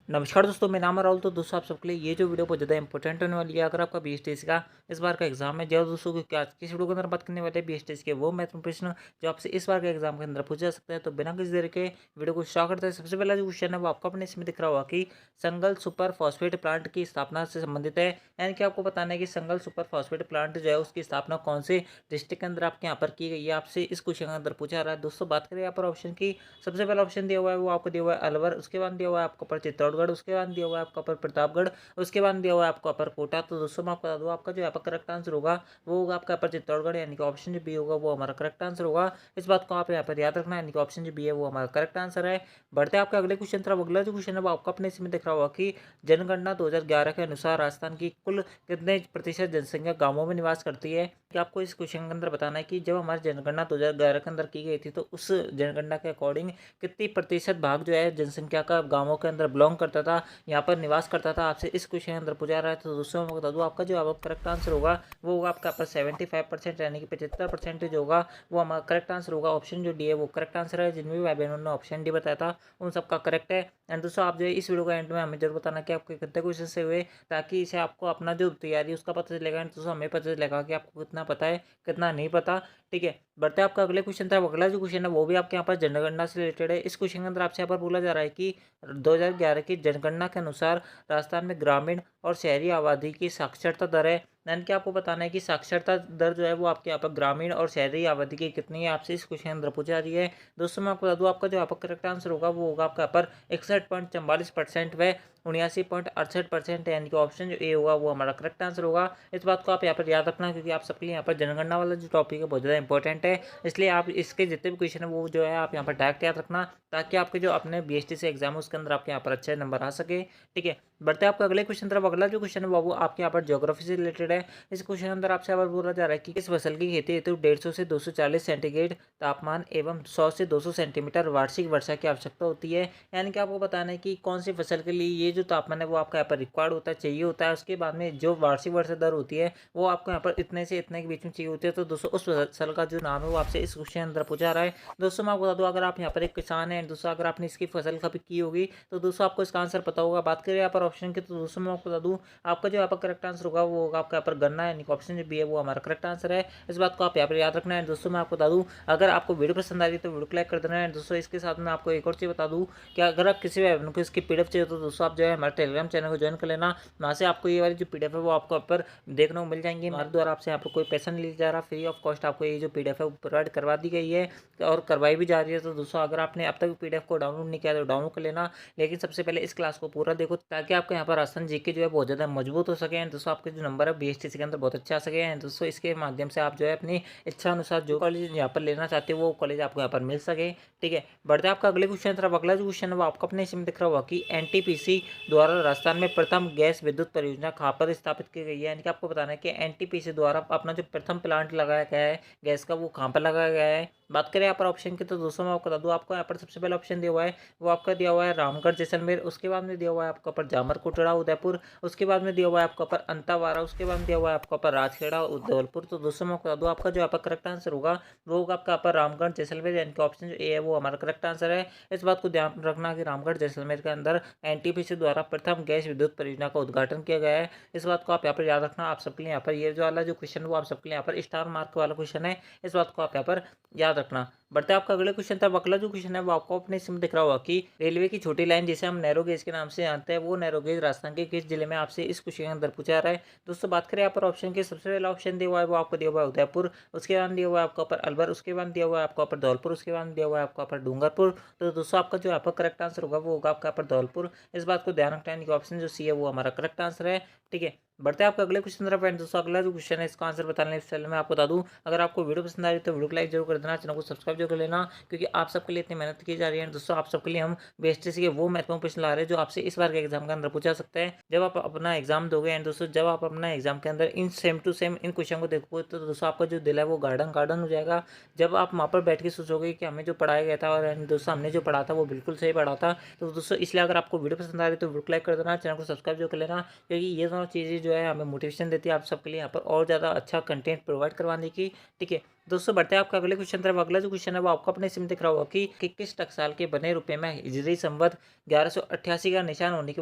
नमस्कार दोस्तों, मेरा नाम है राहुल। तो दोस्तों आप सबके लिए ये जो वीडियो बहुत ज़्यादा इंपॉर्टेंट होने वाली है। अगर आपका बीएसटीसी का इस बार का एग्जाम है, जो दोस्तों को क्या किस वीडियो के अंदर बात करने वाले हैं बीएसटीसी के वो महत्वपूर्ण प्रश्न जो आपसे इस बार के एग्जाम के अंदर पूछा जा सकता है। तो बिना किसी देर के वीडियो को स्टार्ट करते हैं। सबसे पहला जो क्वेश्चन है वो आपको अपने इसमें दिख रहा होगा कि संगल सुपर फॉस्फेट प्लांट की स्थापना से संबंधित है। यानी कि आपको बताना है कि संगल सुपर फॉस्फेट प्लांट जो है उसकी स्थापना कौन से डिस्ट्रिक्ट के अंदर आपके यहाँ पर की गई है, आपसे इस क्वेश्चन के अंदर पूछा रहा है। दोस्तों बात करें यहाँ पर ऑप्शन की, सबसे पहला ऑप्शन दिया हुआ है वो आपको दिया हुआ है अलवर, उसके बाद दिया हुआ है आपको पर चित्तौड़गढ़, उसके बाद दिया हुआ है आपका पर प्रतापगढ़, उसके बाद दिया हुआ है आपको अपर कोटा। तो दोस्तों मैं आपको बता दूं आपका जो यहाँ पर करेक्ट आंसर होगा वो होगा आपका अपर चित्तौड़गढ़, यानी कि ऑप्शन जो बी होगा वो हमारा करेक्ट आंसर होगा। इस बात को आप यहाँ पर याद रखना, यानी कि ऑप्शन जो बी है वो हमारा करेक्ट आंसर है। बढ़ते हैं आपका अगले क्वेश्चन तरफ। अगला जो क्वेश्चन है वो आपको अपने इसमें दिख रहा होगा कि जनगणना 2011 के अनुसार राजस्थान की कुल कितने प्रतिशत जनसंख्या गांवों में निवास करती है। कि आपको इस क्वेश्चन के अंदर बताना है कि जब हमारी जनगणना 2011 के अंदर की गई थी तो उस जनगणना के अकॉर्डिंग कितनी प्रतिशत भाग जो है जनसंख्या का गांवों के अंदर बिलोंग करता था, यहाँ पर निवास करता था, आपसे इस क्वेश्चन के अंदर पूछा रहा है। तो दोस्तों मैं बता दूं आपका जो आपका करेक्ट आंसर होगा वो होगा आपका पर 75%, यानी कि 75% होगा वो हमारा करेक्ट आंसर होगा। ऑप्शन जो डी है वो करेक्ट आंसर है। जिन भी भाई बहनों ने ऑप्शन डी बताया था उन सबका करेक्ट है। एंड दोस्तों आप जो है इस वीडियो का एंड में हमें जरूर बताना कि आपके कितने क्वेश्चन से हुए, ताकि इसे आपको अपना जो तैयारी उसका पता चलेगा। एंड दोस्तों हमें पता चलेगा कि आपको कितना पता है कितना नहीं पता। ठीक है, बढ़ते हैं आपका अगले क्वेश्चन था। अगला जो क्वेश्चन है वो भी आपके यहाँ पर जनगणना से रिलेटेड है। इस क्वेश्चन के अंदर आपसे यहाँ पर बोला जा रहा है कि 2011 की जनगणना के अनुसार राजस्थान में ग्रामीण और शहरी आबादी की साक्षरता दर है। यानी कि आपको बताना है कि साक्षरता दर जो है वो आपके यहाँ पर ग्रामीण और शहरी आबादी की कितनी है, आपसे इस क्वेश्चन के अंदर पूछा रही है। दोस्तों मैं आपको बता दूं आपका जो यहाँ पर करेक्ट आंसर होगा वो होगा आपका यहाँ पर 61.44% व 79.68%, यानी कि ऑप्शन जो ए होगा वो हमारा करेक्ट आंसर होगा। इस बात को आप यहाँ पर याद रखना, क्योंकि आप सबके लिए यहाँ पर जनगणना वाला जो टॉपिक है बहुत ज़्यादा इंपॉर्टेंट है। इसलिए आप इसके जितने भी क्वेश्चन है वो जो है आप यहाँ पर डायरेक्ट याद रखना, ताकि आपके जो अपने बीएसटीसी एग्जाम है उसके अंदर आपके यहाँ पर अच्छे नंबर आ सके। ठीक है, बढ़ते हैं आपका अगले क्वेश्चन तरफ। अगला जो क्वेश्चन है वो आपके यहाँ पर ज्योग्राफी से रिलेटेड है। इस क्वेश्चन के अंदर आपसे यहाँ पर बोला जा रहा है कि किस फसल की खेती हेतु 150 से 240 सेंटीग्रेड तापमान एवं 100 से 200 सेंटीमीटर वार्षिक वर्षा की आवश्यकता होती है। यानी कि आपको बताना है कि कौन सी फसल के लिए ये जो तापमान है वो आपका यहाँ पर रिक्वायर्ड होता है, चाहिए होता है। उसके बाद में जो वार्षिक वर्षा दर होती है वो आपको यहाँ पर इतने से इतने के बीच में चाहिए होती है। तो दोस्तों उस फसल का जो नाम है वो आपसे इस क्वेश्चन अंदर पूछा रहा है। दोस्तों मैं आपको बता दूं अगर आप यहाँ पर एक किसान है, दोस्तों अगर आपने इसकी फसल कभी की होगी तो दोस्तों आपको इसका आंसर पता होगा। बात करें यहाँ पर ऑप्शन की, तो दोस्तों मैं आपको बता दूं आपका जो यहाँ पर करेक्ट आंसर होगा वो होगा आपका यहाँ पर गन्ना, यानी कि ऑप्शन जो बी है वो हमारा करेक्ट आंसर है। इस बात को आप यहाँ पर याद रखना है। दोस्तों मैं आपको बता दूं अगर आपको वीडियो पसंद आ रही है तो वीडियो को लाइक कर देना है। दोस्तों इसके साथ में आपको एक और चीज़ बता दूं कि अगर आप किसी भी को इसकी पीडीएफ चाहिए तो दोस्तों आप जो है हमारे टेलीग्राम चैनल को ज्वाइन कर लेना। वहाँ से आपको ये वाली जो पीडीएफ है वो आपको यहाँ पर देखने को मिल जाएंगी। हमारे द्वारा आपसे यहाँ पर कोई पैसा नहीं लिया जा रहा, फ्री ऑफ कॉस्ट आपको ये जो पीडीएफ है वो प्रोवाइड करवा दी गई है और करवाई भी जा रही है। तो दोस्तों अगर आपने अब तक पीडीएफ को डाउनलोड नहीं किया तो डाउनलोड कर लेना, लेकिन सबसे पहले इस क्लास को पूरा देखो ताकि आपको यहाँ पर राजस्थान जीके जो है बहुत ज़्यादा मजबूत हो सके। एंड दोस्तों आपके जो नंबर है बीएसटीसी के अंदर बहुत अच्छा आ सके। एंड दोस्तों इसके माध्यम से आप जो है अपनी इच्छा अनुसार जो कॉलेज यहाँ पर लेना चाहते हो वो कॉलेज आपको यहाँ पर मिल सके। ठीक है, बढ़ते हैं आपका अगले क्वेश्चन तरफ। अगला जो क्वेश्चन है वो आपको अपने इसमें दिख रहा होगा कि एनटीपीसी द्वारा राजस्थान में प्रथम गैस विद्युत परियोजना कहाँ पर स्थापित की गई है। यानी कि आपको बताना है कि एनटीपीसी द्वारा अपना जो प्रथम प्लांट लगाया गया है गैस का वो कहाँ पर लगाया गया है। बात करें यहाँ पर ऑप्शन की, तो दोस्तों मैं आपको बता दूं आपको यहाँ पर सबसे पहला ऑप्शन दिया हुआ है वो आपका दिया हुआ है रामगढ़ जैसलमेर, उसके बाद में दिया हुआ है आपका पर जामर कोटड़ा उदयपुर, उसके बाद में दिया हुआ है आपका पर अंतावारा, उसके बाद में दिया हुआ है आपका पर राजखेड़ा धौलपुर। तो दोस्तों मैं आपको बता दूं आपका जो यहाँ पर करेक्ट आंसर होगा वो होगा आपका पर रामगढ़ जैसलमेर, यानी कि ऑप्शन जो ए है वो हमारा करेक्ट आंसर है। इस बात को ध्यान रखना कि रामगढ़ जैसलमेर के अंदर एनटीपीसी द्वारा प्रथम गैस विद्युत परियोजना का उद्घाटन किया गया है। इस बात को आप यहाँ पर याद रखना। आप सबके लिए यहाँ पर ये जो वाला जो क्वेश्चन है वो आप सबके लिए यहाँ पर स्टार मार्क वाला क्वेश्चन है, इस बात को आप यहाँ पर याद रखना। बढ़ते आपका अगले क्वेश्चन था। अगला जो क्वेश्चन है वो आपको अपने इसमें दिख रहा होगा कि रेलवे की छोटी लाइन जिसे हम नैरो गेज के नाम से जानते हैं वो नैरो गेज राजस्थान के किस जिले में, आपसे इस क्वेश्चन के अंदर पूछा रहा है। दोस्तों बात करें यहाँ पर ऑप्शन की, सबसे पहला ऑप्शन दिया हुआ है वो आपको दिया हुआ है उदयपुर, उसके बाद दिया हुआ है आपका पर अलवर, उसके बाद दिया हुआ है आपका पर धौलपुर, उसके बाद दिया हुआ है आपका पर डूंगरपुर। तो दोस्तों आपका जो यहाँ पर करेक्ट आंसर होगा वो होगा आपका पर धौलपुर। इस बात को ध्यान रखना है कि ऑप्शन जो सी है वो हमारा करेक्ट आंसर है। ठीक है, बढ़ते हैं आपका अगले क्वेश्चन तरफ। दोस्तों अगला जो क्वेश्चन है इसका आंसर बताने से पहले मैं आपको बता दूं अगर आपको वीडियो पसंद आ रही है तो वीडियो को लाइक जरूर कर देना, चैनल को सब्सक्राइब जरूर कर लेना, क्योंकि आप सबके लिए इतनी मेहनत की जा रही है। दोस्तों आप सबके लिए हम बीएसटीसी के वो महत्वपूर्ण प्रश्न ला रहे हैं जो आपसे इस बार के एग्जाम के अंदर पूछा सकता है जब आप अपना एग्जाम दोगे। एंड दोस्तों जब आप अपना एग्जाम के अंदर इन सेम टू सेम इन क्वेश्चन को देखोगे तो दोस्तों आपका जो दिल है वो गार्डन गार्डन हो जाएगा। जब आप वहाँ पर बैठ के सोचोगे कि हमें जो पढ़ाया गया था और दोस्तों हमने जो पढ़ा था वो बिल्कुल सही पढ़ा था। तो दोस्तों इसलिए अगर आपको वीडियो पसंद आ रही है तो वीडियो को लाइक कर देना, चैनल को सब्सक्राइब जरूर कर लेना, क्योंकि ये दोनों चीज़ें जो है हमें मोटिवेशन देती है आप सबके लिए यहाँ पर और ज़्यादा अच्छा कंटेंट प्रोवाइड करवाने की। ठीक है, दोस्तों बढ़ते हैं आपका अगले क्वेश्चन तरफ। अगला जो क्वेश्चन है वो आपको अपने इसमें दिख रहा होगा कि किस टकसाल के बने रुपए में हिजरी संवत 1188 का निशान होने की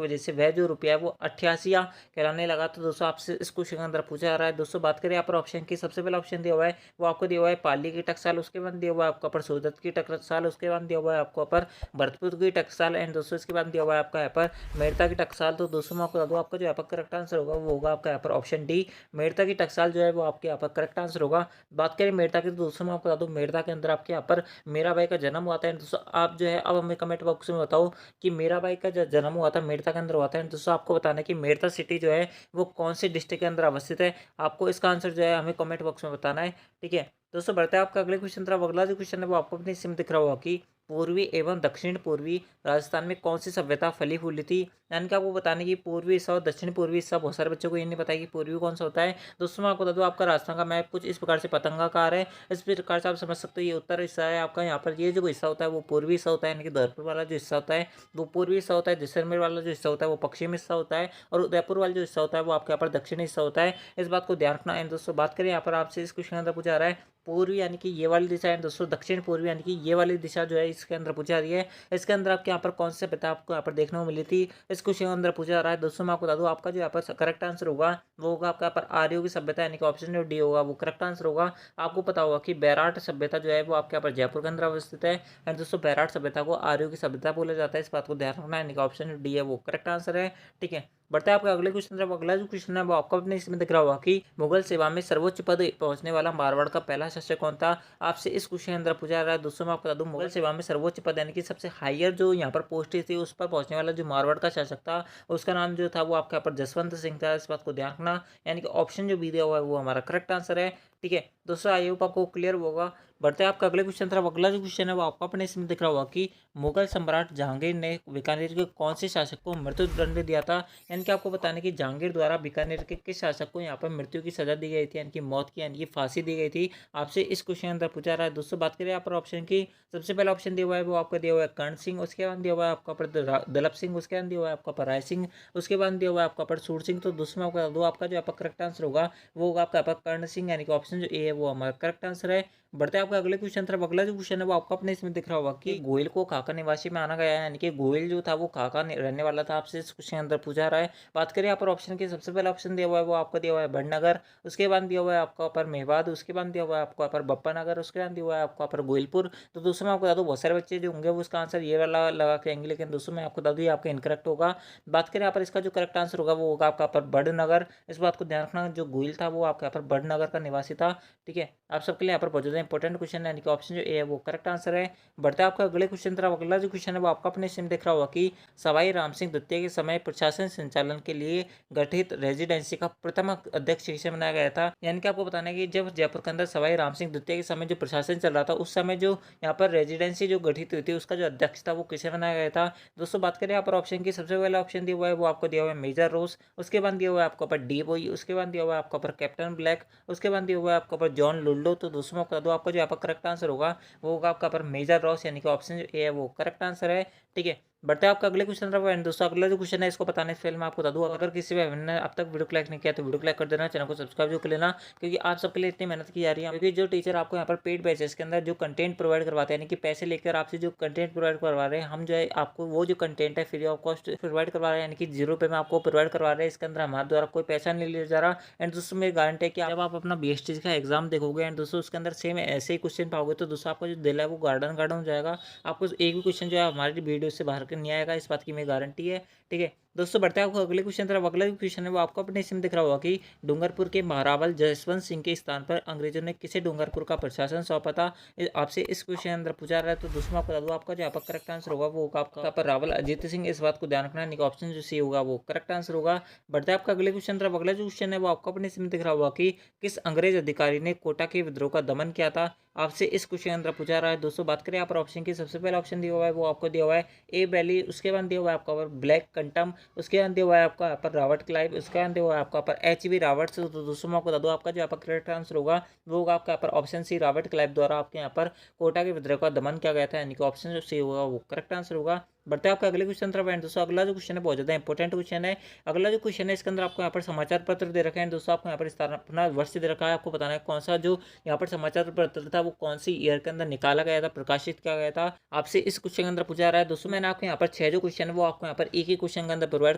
वजह से वह जो रुपया है वो 88 कहलाने लगा। तो दोस्तों आपसे इस क्वेश्चन के अंदर पूछा जा रहा है। दोस्तों बात करें यहाँ पर ऑप्शन की, सबसे पहला ऑप्शन दिया हुआ है वो आपको दिया हुआ है पाली की टकसाल, उसके बाद दिया हुआ है आपका पर सोदत की टकसाल, उसके बाद दिया हुआ है आपको पर भरतपुर की टकसाल एंड दोस्तों इसके बाद दिया हुआ है आपका यहाँ पर मेड़ता की टकसाल। तो दोस्तों मैं आपको बता दूँ आपका जो यहाँ पर करेक्ट आंसर होगा वो होगा आपका यहाँ पर ऑप्शन डी, मेड़ता की टकसाल जो है वो आपके यहाँ पर करेक्ट आंसर होगा। बात करें मेड़ता की तो दोस्तों मैं आपको बता दूँ मेड़ता के अंदर आपके यहाँ पर मेरा भाई का जन्म हुआ था। दोस्तों आप जो है अब हमें कमेंट बॉक्स में बताओ कि मेरा भाई का जो जन्म हुआ था मेड़ता के अंदर हुआ था। दोस्तों आपको बताना है कि मेड़ता सिटी जो है वो कौन से डिस्ट्रिक्ट के अंदर अवस्थित है। आपको इसका आंसर जो है हमें कमेंट बॉक्स में बताना है, ठीक है। दोस्तों बढ़ते हैं आपका अगले क्वेश्चन तरफ। अगला जो क्वेश्चन है वो आपको अपनी सिम दिख रहा होगा कि पूर्वी एवं दक्षिण पूर्वी राजस्थान में कौन सी सभ्यता फली फूली थी। यानी कि आपको बताने की पूर्वी हिस्सा और दक्षिण पूर्वी हिस्सा, बहुत सारे बच्चों को ये नहीं पता है कि पूर्वी कौन सा होता है। दोस्तों मैं आपको बता दूं आपका राजस्थान का मैप कुछ इस प्रकार से पतंगाकार है। इस प्रकार से आप समझ सकते हो ये उत्तर हिस्सा है आपका, यहाँ पर ये जो हिस्सा होता है वो पूर्वी हिस्सा होता है, यानी कि धौलपुर वाला जो हिस्सा होता है वो पूर्वी हिस्सा होता है, जैसलमेर वाला जो हिस्सा होता है वो पश्चिमी हिस्सा होता है, और उदयपुर वाला जो हिस्सा होता है वो आपके यहाँ पर दक्षिणी हिस्सा होता है। इस बात को ध्यान रखना है। दोस्तों बात करें यहाँ पर आपसे इस क्वेश्चन के अंदर पूछा जा रहा है पूर्वी यानी कि ये वाली दिशा है, दोस्तों दक्षिण पूर्वी यानी कि ये वाली दिशा जो है इसके अंदर पूछा रही है। इसके अंदर आपके यहाँ पर कौन से सभ्यता आपको यहाँ पर देखने को मिली थी, इस क्वेश्चन के अंदर पूछा जा रहा है। दोस्तों मैं आपको बता दूं आपका जो यहाँ पर करेक्ट आंसर होगा वो होगा आपका यहाँ पर आर्यों की सभ्यता, यानी कि ऑप्शन जो डी होगा वो करेक्ट आंसर होगा। आपको पता होगा कि बैराट सभ्यता जो है वो आपके यहाँ पर जयपुर के अंदर अवस्थित है। एंड दोस्तों बैराट सभ्यता को आर्यों की सभ्यता बोला जाता है, इस बात को ध्यान रखना है, यानी कि ऑप्शन डी है वो करेक्ट आंसर है, ठीक है। बढ़ता है आपका अगले क्वेश्चन तरफ। अगला जो क्वेश्चन है वो आपको अपने इसमें दिख रहा होगा कि मुगल सेवा में सर्वोच्च पद पहुंचने वाला मारवाड़ का पहला शासक कौन था। आपसे इस क्वेश्चन के अंदर पूछा जा रहा है। दोस्तों मैं आपको बता दूं मुगल सेवा में सर्वोच्च पद यानी कि सबसे हायर जो यहाँ पर पोस्ट थी उस पर पहुंचने वाला जो मारवाड़ का शासक था उसका नाम जो था वो आपके यहाँ पर जसवंत सिंह था, इस बात को ध्यान रखना, यानी कि ऑप्शन जो बी दिया हुआ है वो हमारा करेक्ट आंसर है, ठीक है। दोस्तों आई होप आपको क्लियर होगा। बढ़ते हैं आपका अगले क्वेश्चन तरफ। अगला जो क्वेश्चन है वो आपको अपने इसमें दिख रहा होगा कि मुगल सम्राट जहांगीर ने बीकानेर के कौन से शासक को मृत्यु दंड दिया था। यानी कि आपको बताने कि जहांगीर द्वारा बीकानेर के किस शासक को यहाँ पर मृत्यु की सजा दी गई थी, यानी कि मौत की यानी कि फांसी दी गई थी। आपसे इस क्वेश्चन के अंदर पूछा रहा है। दोस्तों बात करें यहाँ पर ऑप्शन की, सबसे पहला ऑप्शन दिया हुआ है वो आपका दिया हुआ है कर्ण सिंह, उसके बाद दिया हुआ है आपका पर दलप सिंह, उसके बाद दिया हुआ है आपका पर राय सिंह, उसके बाद दिया हुआ है आपका पर सूर सिंह। तो दोस्तों मैं आपको दो आपका जो आपका करेक्ट आंसर होगा वो होगा आपका कर्ण सिंह, यानी कि ऑप्शन जो ए है वो हमारा करेक्ट आंसर है। बढ़ते हैं आपका अगले क्वेश्चन तरफ। अगला जो क्वेश्चन है वो आपको अपने इसमें दिख रहा होगा कि गोयल को खाका निवासी में आना गया है, यानी कि गोयल जो था वो खाका रहने वाला था। आपसे इस क्वेश्चन के अंदर पूछा रहा है। बात करें यहाँ पर ऑप्शन की, सबसे पहला ऑप्शन दिया हुआ है वो आपको दिया हुआ है बड़नगर, उसके बाद दिया हुआ है आपका पर मेवात, उसके बाद दिया हुआ है आपको पर बप्पा नगर, उसके बाद दिया हुआ है आपका पर गोयलपुर। तो दोस्तों मैं आपको बता दूं बहुत सारे बच्चे जो होंगे वो उसका आंसर ये वाला लगा के आएंगे, लेकिन दोस्तों मैं आपको बता दूं ये आपका इनकरेक्ट होगा। बात करें यहाँ पर इसका जो करेक्ट आंसर होगा वो होगा आपका पर बड़नगर। इस बात को ध्यान रखना, जो गोयल था वो आपका पर बड़नगर का निवासी था, ठीक है। आप सबके लिए यहाँ पर बहुत ज़्यादा इंपॉर्टेंट क्वेश्चन है, यानी कि ऑप्शन जो ए है वो करेक्ट आंसर है। बढ़ता है आपका अगले क्वेश्चन तरफ। अगला जो क्वेश्चन है वो आपका अपने सिम दिख रहा होगा कि सवाई राम सिंह द्वितीय के समय प्रशासन संचालन के लिए गठित रेजिडेंसी का प्रथम अध्यक्ष किसे बनाया गया था। यानी कि आपको बताना है कि जब जयपुर के अंदर सवाई राम सिंह द्वितीय के समय जो प्रशासन चल रहा था उस समय जो यहाँ पर रेजिडेंसी जो गठित हुई थी उसका जो अध्यक्ष था वो किसे बनाया गया था। दोस्तों बात करें यहाँ पर ऑप्शन की, सबसे पहला ऑप्शन दिया हुआ है वो आपको दिया हुआ है मेजर रोस, उसके बाद दिया हुआ है आपका पर डी बॉय, उसके बाद दिया हुआ है आपका पर कैप्टन ब्लैक, उसके बाद दिया हुआ है आपका पर जॉन लुल्डो। तो दोस्तों मैं बता दूं आपका जो यहाँ पर करेक्ट आंसर होगा वो होगा आपका पर मेजर रॉस, यानी कि ऑप्शन जो ए है वो करेक्ट आंसर है, ठीक है। बढ़ते हैं आपका अगले क्वेश्चन तरफ। एंड दोस्तों अगला जो क्वेश्चन है इसको बताने से पहले मैं आपको बता दूं अगर किसी भी बहन ने अब तक वीडियो को लाइक नहीं किया तो वीडियो को लाइक कर देना, चैनल को सब्सक्राइब जो कर लेना, क्योंकि आप सबके लिए इतनी मेहनत की जा रही है। क्योंकि जो टीचर आपको यहाँ पर पेड बैचेस के अंदर जो कंटेंट प्रोवाइड करवाते हैं, यानी कि पैसे लेकर आपसे जो कंटेंट प्रोवाइड करवा रहे हैं, हम जो है आपको वो जो कंटेंट है फ्री ऑफ कॉस्ट प्रोवाइड करवा रहे हैं, यानी कि 0 पे में आपको प्रोवाइड करवा रहे हैं। इसके अंदर हमारे द्वारा कोई पैसा नहीं लिया जा रहा। एंड दोस्तों मेरी गारंटी है कि जब आप अपना BST का एग्जाम देखोगे एंड दोस्तों उसके अंदर सेम ऐसे ही क्वेश्चन पाओगे तो दोस्तों आपका जो दिल है वो गार्डन गार्डन हो जाएगा। आपको एक भी क्वेश्चन जो है हमारी वीडियो से बाहर नहीं आएगा, इस बात की मेरी गारंटी है, ठीक है। दोस्तों बढ़ते हैं आपको अगले क्वेश्चन तरफ। अगला क्वेश्चन है वो आपको अपने इसमें दिख रहा होगा कि डूंगरपुर के महारावल जसवंत सिंह के स्थान पर अंग्रेजों ने किसे डूंगरपुर का प्रशासन सौंपा था। आपसे इस क्वेश्चन अंदर पूछा रहा है। तो दोस्तों आपको बता दूं आपका जो यहाँ पर करेक्ट आंसर होगा वो होगा आपका पर रावल अजीत सिंह, इस बात को ध्यान रखना है, ऑप्शन जो सी होगा वो करेक्ट आंसर होगा। बढ़ते हैं आपका अगले क्वेश्चन तरफ। अगला जो क्वेश्चन है वो आपको अपने इसमें दिख रहा होगा कि किस अंग्रेज अधिकारी ने कोटा के विद्रोह का दमन किया था। आपसे इस क्वेश्चन अंदर पूछा रहा है। दोस्तों बात करें यहाँ पर ऑप्शन की, सबसे पहला ऑप्शन दिया हुआ है वो आपको दिया हुआ है ए बैली, उसके बाद दिया हुआ है आपका ब्लैक कंटम, उसके बाद दिया हुआ है आपका यहाँ पर रावट क्लाइव, उसके बाद दिया हुआ है आपका पर HB रावट। तो दोस्तों मैं आपको बता दूं आपका जो यहाँ पर करेक्ट आंसर होगा वो होगा आपका यहाँ पर ऑप्शन सी रावट क्लाइव द्वारा आपके यहाँ पर कोटा के विद्रोह का दमन किया गया था, यानी कि ऑप्शन जो सी होगा वो करेक्ट आंसर होगा। बढ़ते हैं आपका अगले क्वेश्चन तरफ। एंड दोस्तों अगला जो क्वेश्चन है बहुत ज़्यादा इंपॉर्टेंट क्वेश्चन है। अगला जो क्वेश्चन है इसके अंदर आपको यहाँ पर समाचार पत्र दे रखे हैं दोस्तों। आपको यहाँ पर स्थापना वर्ष दे रखा है। आपको बताना है कौन सा जो यहाँ पर समाचार पत्र था वो कौन सी ईयर के अंदर निकाला गया था, प्रकाशित किया गया था। आपसे इस क्वेश्चन के अंदर पूछा जा रहा है दोस्तों। मैंने आपको यहाँ पर 6 जो क्वेश्चन है वो आपको यहाँ पर एक ही क्वेश्चन के अंदर प्रोवाइड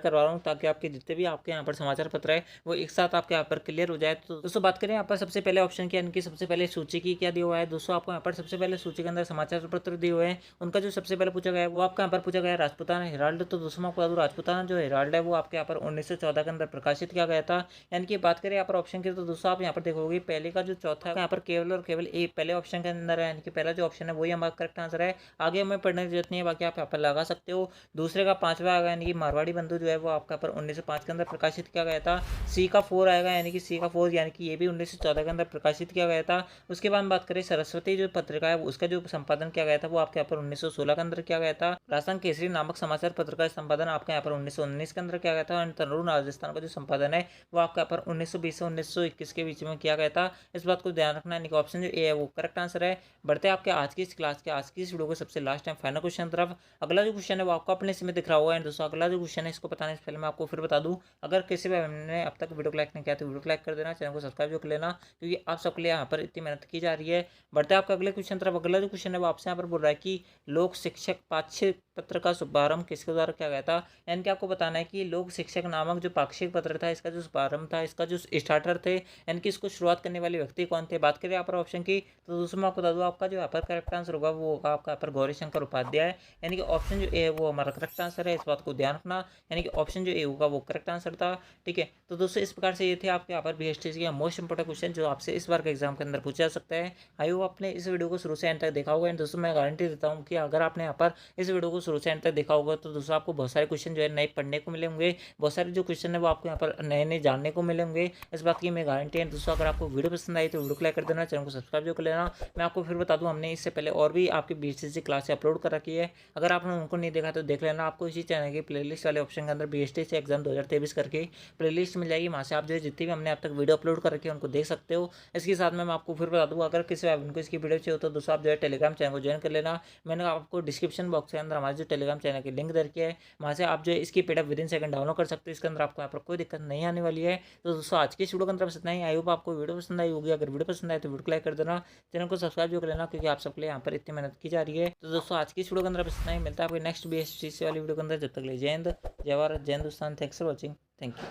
करवा रहा हूँ, ताकि आपके जितने भी आपके यहाँ पर समाचार पत्र है वो एक साथ आपके यहाँ पर क्लियर हो जाए। तो दोस्तों बात करें यहाँ पर सबसे पहले ऑप्शन की, यानी कि सबसे पहले सूची की क्या दिया हुआ है दोस्तों। आपको यहाँ पर सबसे पहले सूची के अंदर समाचार पत्र दिए हुए हैं। उनका जो सबसे पहले पूछा गया है वो आपका यहाँ पर पूछा गया है राजपूताना हेराल्ड। तो दोस्तों मैं आपको बता दूं राजपूताना जो हेराल्ड है वो आपके यहाँ पर 1914 के अंदर प्रकाशित किया गया था। यानी कि बात करें यहाँ पर ऑप्शन की, तो दोस्तों आप यहाँ पर देखोगे पहले का जो चौथा यहाँ पर केवल और केवल एक पहले ऑप्शन के अंदर है, यानी कि पहला जो ऑप्शन है वही हमारा करेक्ट आंसर है। आगे हमें पढ़ने की जरूरत नहीं है, बाकी आप यहाँ पर लगा सकते हो। दूसरे का 5वां आएगा, यानी कि मारवाड़ी बंधु जो है वो आपका पर 1905 के अंदर प्रकाशित किया गया था। सी का 4 आएगा, यानी कि सी का 4, यानी कि ये भी 1914 के अंदर प्रकाशित किया गया था। उसके बाद बात करें सरस्वती जो पत्रिका है उसका जो संपादन किया गया था वो आपके यहाँ पर 1916 के अंदर किया गया था। राजस्थान केसरी नामक समाचार पत्र का संपादन आपके यहाँ पर 1919 के अंदर किया गया था। और तरुण राजस्थान का जो संपादन है वो आपके यहाँ पर 1920 से 1921 के बीच में किया गया था। इस बात को ध्यान रखना है। ऑप्शन जो ए है वो करेक्ट आंसर है। बढ़ते हैं आपके आज की इस क्लास के आज की इस वीडियो को सबसे लास्ट टाइम फाइनल क्वेश्चन तरफ। अगला जो क्वेश्चन है वो आपको अपने इसमें दिख रहा होगा। एंड दोस्तों अगला जो क्वेश्चन है इसको बताने से पहले मैं आपको फिर बता दूं, अगर किसी भी ने अब तक वीडियो को लाइक नहीं किया तो वीडियो को लाइक कर देना, चैनल को सब्सक्राइब कर लेना, क्योंकि आप सबके लिए यहाँ पर इतनी मेहनत की जा रही है। बढ़ते हैं आपका अगले क्वेश्चन तरफ। अगला जो क्वेश्चन है वो आपसे यहाँ पर बोल रहा है कि लोक शिक्षक पाक्षिक पत्र का शुभारंभ किसके द्वारा किया गया था। यानी कि आपको बताना है कि लोक शिक्षक नामक जो पाक्षिक पत्र था इसका जो शुभारंभ था, इसका जो स्टार्टर थे, यानी कि इसको शुरुआत करने वाले व्यक्ति कौन थे। बात करें यहाँ पर ऑप्शन की, तो दोस्तों मैं आपको बता दूं आपका जो यहाँ पर करेक्ट आंसर होगा वो होगा आपका यहाँ पर गौरीशंकर उपाध्याय। यानी कि ऑप्शन जो ए है वो हमारा करेक्ट आंसर है। इस बात को ध्यान रखना, यानी कि ऑप्शन जो ए होगा वो करेक्ट आंसर था। ठीक है, तो दोस्तों इस प्रकार से ये थे आपके यहाँ पर बीएसटी के मोस्ट इंपोर्टेंट क्वेश्चन जो आपसे इस बार के एग्जाम के अंदर पूछा जा सकता है। आई होप आपने इस वीडियो को शुरू से एंड तक देखा होगा। एंड दोस्तों मैं गारंटी देता हूँ कि अगर आपने यहाँ पर इस वीडियो को शुरू से एंड तक देखा होगा तो दोस्तों आपको बहुत सारे क्वेश्चन जो है नए पढ़ने को मिले होंगे, बहुत सारे जो क्वेश्चन है वो आपको यहाँ पर नए नए जानने को मिले होंगे। इस बात की मैं गारंटी है। दोस्तों अगर आपको वीडियो पसंद आई तो वीडियो को लाइक कर देना, चैनल को सब्सक्राइब जो कर लेना। मैं आपको फिर बता दूं हमने इससे पहले और भी आपकी बीएसटी क्लास अपलोड कर रखी है, अगर आपने उनको नहीं देखा तो देख लेना। आपको इसी चैनल की प्लेलिस्ट वाले ऑप्शन के अंदर बीएसटी एग्जाम 2023 करके प्लेलिस्ट मिल जाएगी, वहाँ से आप जो है जितनी भी हमने अब तक वीडियो अपलोड कर रखी है उनको देख सकते हो। इसके साथ में मैं आपको फिर बता दूँ अगर किसी भाई को इसकी वीडियो चाहिए तो दोस्तों आप जो है टेलीग्राम चैनल को ज्वाइन कर लेना। मैंने आपको डिस्क्रिप्शन बॉक्स के अंदर हमारे जो टेलीग्राम चैनल की लिंक दे रखी है, वहाँ से आप जो है इसकी पीडीएफ विदिन सेकंड डाउनलोड कर सकते हो। इसके अंदर आपको यहाँ पर कोई दिक्कत नहीं आने वाली है। तो दोस्तों आज की इस वीडियो के अंदर बस इतना ही। आई होप आपको वीडियो पसंद आई होगी। अगर वीडियो पसंद आए तो वीडियो को लाइक कर देना, चैनल को सब्सक्राइब जो कर लेना, क्योंकि आप सबके लिए यहाँ पर इतनी मेहनत की जा रही है। तो दोस्तों आज की इस वीडियो के अंदर बस इतना ही। मिलता है आपको नेक्स्ट बीएसटी वाली वीडियो के अंदर। जब तक ले जय हिंद, जय भारत, जय Hindustan. Thanks for watching. Thank you.